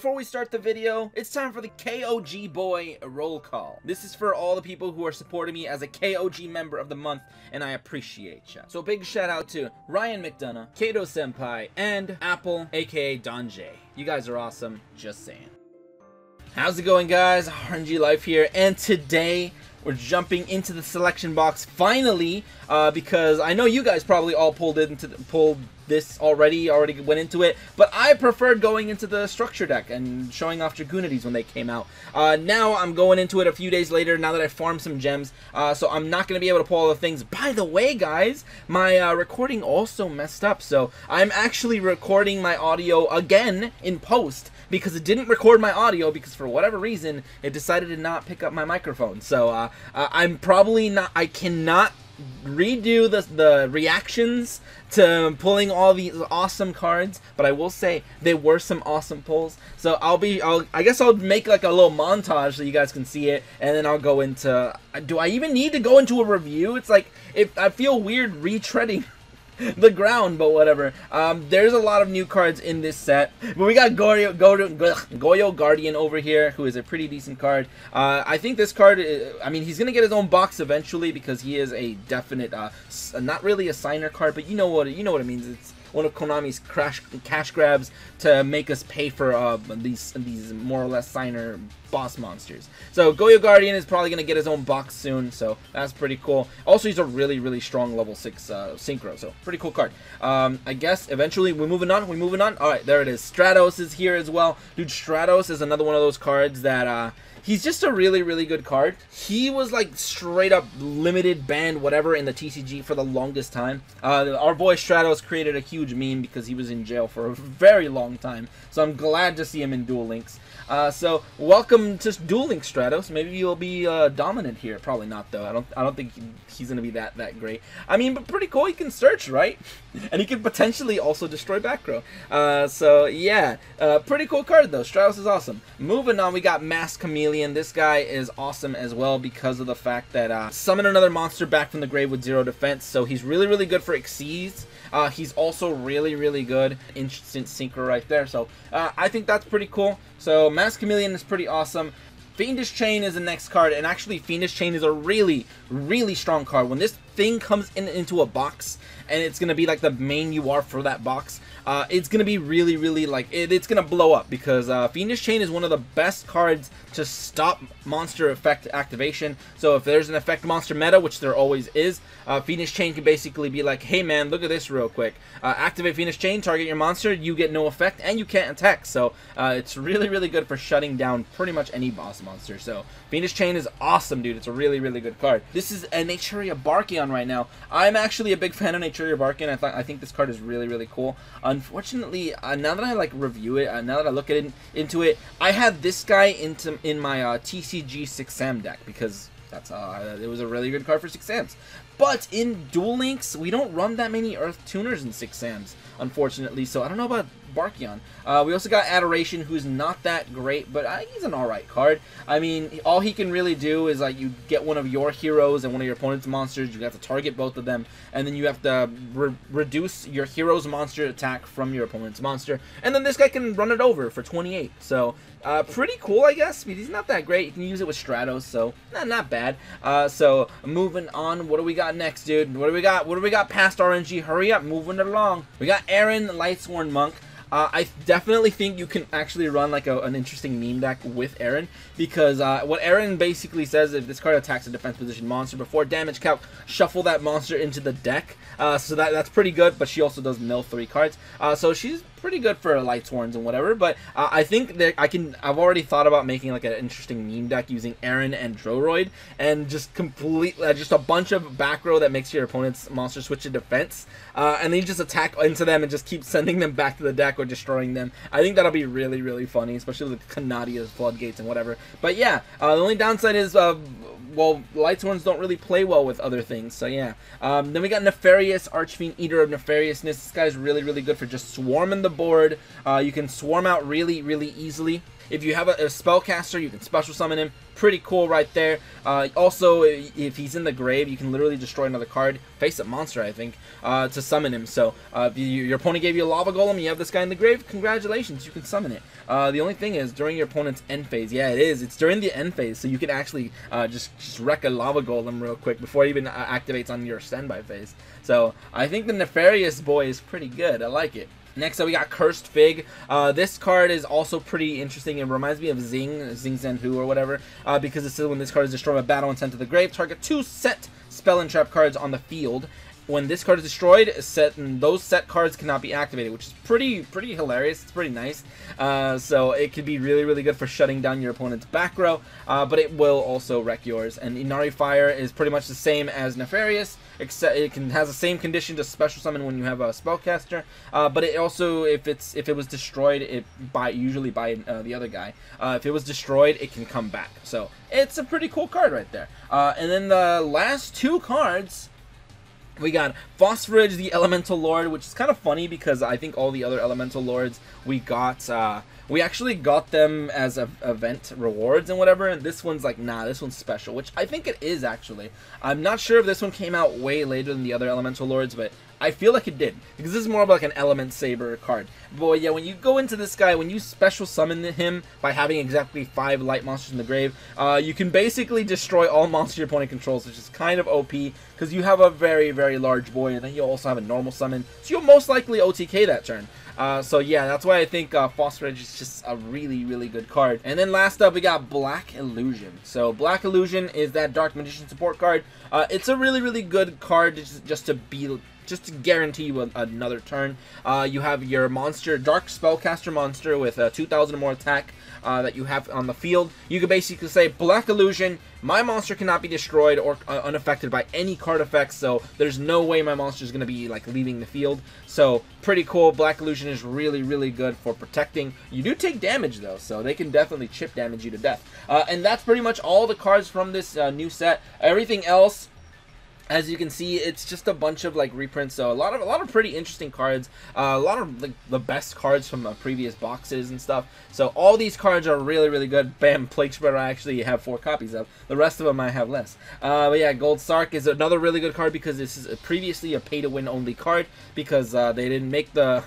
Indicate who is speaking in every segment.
Speaker 1: Before we start the video, it's time for the KOG Boy roll call. This is for all the people who are supporting me as a KOG member of the month, and I appreciate ya. So big shout out to Ryan McDonough, Kato Senpai, and Apple, aka Don J. You guys are awesome, just saying. How's it going, guys? RNG Life here, and today we're jumping into the selection box finally, because I know you guys probably all pulled this already went into it, but I preferred going into the structure deck and showing off Dragoonities when they came out. Now I'm going into it a few days later, now that I farmed some gems, so I'm not going to be able to pull all the things. By the way, guys, my recording also messed up, so I'm actually recording my audio again in post, because it didn't record my audio, because for whatever reason, it decided to not pick up my microphone. So I'm probably not, I cannot redo the reactions to pulling all these awesome cards, but I will say there were some awesome pulls. So I guess I'll make like a little montage so you guys can see it, and then I'll go into, do I even need to go into a review? It's like, I feel weird retreading the ground, but whatever. There's a lot of new cards in this set, but we got Goyo Guardian over here, who is a pretty decent card. I think this card, I mean, he's gonna get his own box eventually because he is a definite, not really a signer card, but you know what it means. It's one of Konami's cash grabs to make us pay for these more or less signer boss monsters. So Goyo Guardian is probably gonna get his own box soon, so that's pretty cool. Also, he's a really strong level 6 synchro, so pretty cool card. I guess eventually we're moving on. All right, there it is. Stratos is here as well, dude. Stratos is another one of those cards that he's just a really good card. He was like straight up limited banned whatever in the TCG for the longest time. Our boy Stratos created a huge meme because he was in jail for a very long time. So I'm glad to see him in Duel Links. So welcome to Duel Links, Stratos. Maybe you'll be dominant here. Probably not though. I don't think he's gonna be that great. I mean, but pretty cool. He can search, right? And he can potentially also destroy back row. So yeah, pretty cool card though. Stratos is awesome. Moving on, we got Masked Chameleon. This guy is awesome as well because of the fact that summon another monster back from the grave with 0 defense. So he's really good for Xyz. He's also really good instant synchro right there. So I think that's pretty cool. So Masked Chameleon is pretty awesome. Fiendish Chain is the next card, and actually Fiendish Chain is a really strong card. When this thing comes into a box, and it's gonna be like the main UR for that box, it's gonna be really like it's gonna blow up, because Fiendish Chain is one of the best cards to stop monster effect activation. So if there's an effect monster meta, which there always is, Fiendish Chain can basically be like, hey man, look at this real quick. Activate Fiendish Chain, target your monster, you get no effect, and you can't attack. So it's really good for shutting down pretty much any boss monster. So Fiendish Chain is awesome, dude. It's a really good card. This is a Naturia Barkion right now. I'm actually a big fan of Naturia Barkion. I think this card is really cool. Unfortunately, now that I like review it, now that I look at into it, I had this guy in my TCG 6-Sam deck because that's it was a really good card for 6-Sams. But in Duel Links, we don't run that many Earth Tuners in 6-Sams, unfortunately. So I don't know about Barkion. We also got Adoration, who's not that great, but he's an alright card. I mean, all he can really do is like you get one of your heroes and one of your opponent's monsters, you have to target both of them, and then you have to reduce your hero's monster attack from your opponent's monster, and then this guy can run it over for 28. So pretty cool, I guess. He's not that great. You can use it with Stratos, so not bad. So moving on, what do we got next, dude? What do we got past RNG? Hurry up, moving it along. We got Aaron, Lightsworn Monk. I definitely think you can actually run like an interesting meme deck with Aaron, because what Aaron basically says, if this card attacks a defense position monster before damage calc, shuffle that monster into the deck. So that's pretty good, but she also does mill 3 cards. So she's pretty good for Lightsworns and whatever, but I think that I've already thought about making like an interesting meme deck using Aaron and Droroid, and just just a bunch of back row that makes your opponent's monster switch to defense, and then you just attack into them and just keep sending them back to the deck or destroying them. I think that'll be really funny, especially with Kanadia's Floodgates and whatever. But yeah, the only downside is well, Lightsworns don't really play well with other things, so yeah. Then we got Nefarious, Archfiend, Eater of Nefariousness. This guy's really, really good for just swarming the board. You can swarm out really, really easily. If you have a spellcaster, you can special summon him. Pretty cool right there. Also, if he's in the grave, you can literally destroy another card, face-up monster, I think, to summon him. So, if your opponent gave you a Lava Golem, you have this guy in the grave, congratulations, you can summon it. The only thing is, during your opponent's end phase, yeah, it is. It's during the end phase, so you can actually just wreck a Lava Golem real quick before it even activates on your standby phase. So, I think the Nefarious boy is pretty good. I like it. Next up, we got Cursed Fig. This card is also pretty interesting. It reminds me of Zing Zenhu or whatever, because it says when this card is destroyed by battle and sent to the grave, target 2 set spell and trap cards on the field. When this card is destroyed, those set cards cannot be activated, which is pretty hilarious. It's pretty nice. So it could be really, really good for shutting down your opponent's back row, but it will also wreck yours. And Inari Fire is pretty much the same as Nefarious, except it has the same condition to special summon when you have a spellcaster. But it also, if it was destroyed, usually by the other guy. If it was destroyed, it can come back. So it's a pretty cool card right there. And then the last 2 cards. We got Phosphoridge, the Elemental Lord, which is kind of funny because I think all the other Elemental Lords we actually got them as event rewards and whatever, and this one's like, nah, this one's special, which I think it is actually. I'm not sure if this one came out way later than the other Elemental Lords, but I feel like it did, because this is more of like an Element Saber card. Boy, yeah, when you go into this guy, when you special summon him by having exactly 5 light monsters in the grave, you can basically destroy all monsters your opponent controls, which is kind of OP, because you have a very, very large boy, and then you also have a normal summon, so you'll most likely OTK that turn. So yeah, that's why I think Phosphoridge is just a really, really good card. And then last up, we got Black Illusion. So Black Illusion is that Dark Magician support card. It's a really, really good card just to guarantee you another turn. You have your monster, Dark Spellcaster monster with 2,000 or more attack that you have on the field. You can basically say, Black Illusion, my monster cannot be destroyed or unaffected by any card effects, so there's no way my monster is going to be like leaving the field. So pretty cool. Black Illusion is really, really good for protecting. You do take damage though, so they can definitely chip damage you to death. And that's pretty much all the cards from this new set. Everything else, as you can see, it's just a bunch of like reprints, so a lot of pretty interesting cards, a lot of like the best cards from previous boxes and stuff. So all these cards are really, really good. Bam, Plague Spreader I actually have 4 copies of. The rest of them I have less. But yeah, Gold Sark is another really good card because this is previously a pay-to-win only card because they didn't make the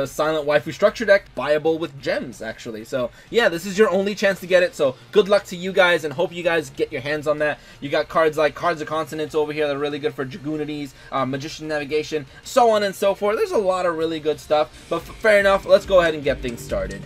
Speaker 1: Silent Waifu structure deck buyable with gems, actually. So yeah, this is your only chance to get it, so good luck to you guys, and hope you guys get your hands on that. You got cards like Cards of Consonance over here that are really good for Dragoonities, Magician Navigation, so on and so forth. There's a lot of really good stuff, but fair enough, let's go ahead and get things started.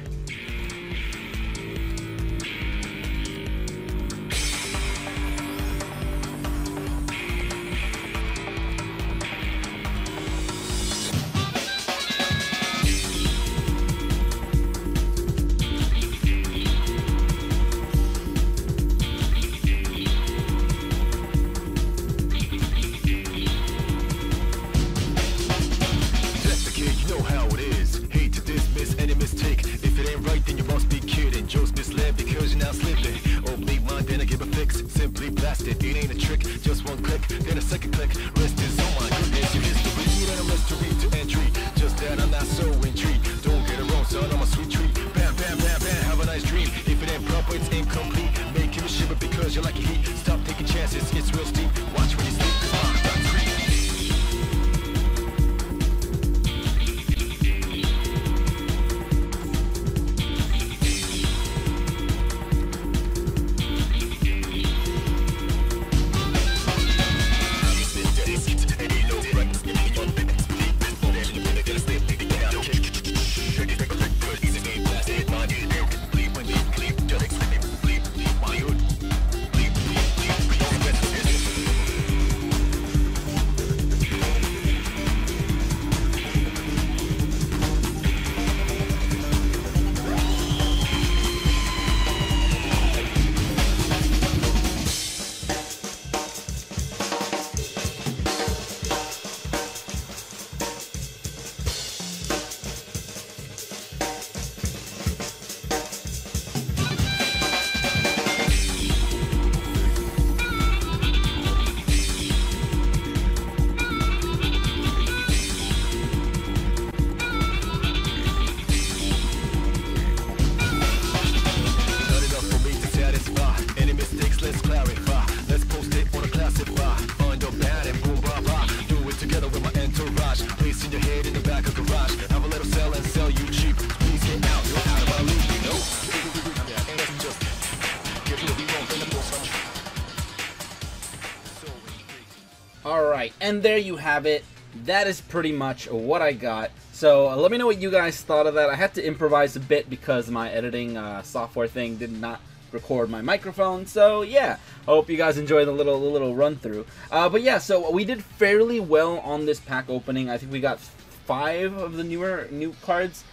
Speaker 2: Simply blast it, it ain't a trick, just one click, then a second click, rest is on my goodness, your history, and a mystery to entry, just that I'm not so intrigued, don't get it wrong son, I'm a sweet treat, bam, bam, bam, bam, have a nice dream, if it ain't proper, it's incomplete, make him shiver because you like heat, stop taking chances, it's real steep, watch when you sleep, cause I'm not free. like a garage. Have a little sell and sell you cheap. Please get out, you're out of my league, you know. And that's just give you what you want, then the most so intriguing.
Speaker 1: Alright, and there you have it. That is pretty much what I got. So let me know what you guys thought of that. I had to improvise a bit because my editing software thing did not record my microphone. So yeah, I hope you guys enjoyed the little run through. But yeah, so we did fairly well on this pack opening. I think we got 5 of the new cards.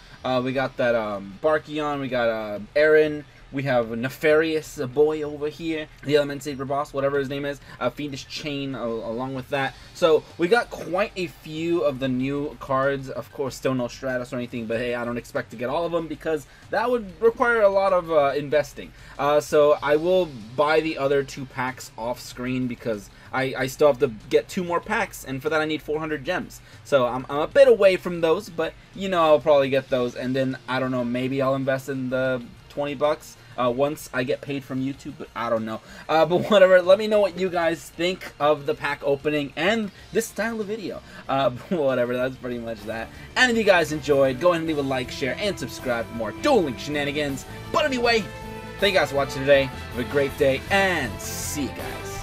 Speaker 1: We got that Barkion, we got Aaron. We have a Nefarious boy over here, the Element Saber boss, whatever his name is, Fiendish Chain along with that. So we got quite a few of the new cards. Of course, still no Stratos or anything, but hey, I don't expect to get all of them because that would require a lot of investing. So I will buy the other 2 packs off screen because I still have to get 2 more packs, and for that I need 400 gems. So I'm a bit away from those, but you know I'll probably get those, and then I don't know, maybe I'll invest in the 20 bucks once I get paid from YouTube, but I don't know. But whatever, let me know what you guys think of the pack opening and this style of video. Whatever, that's pretty much that. And if you guys enjoyed, go ahead and leave a like, share, and subscribe for more Duel Link shenanigans. But anyway, thank you guys for watching today. Have a great day, and see you guys.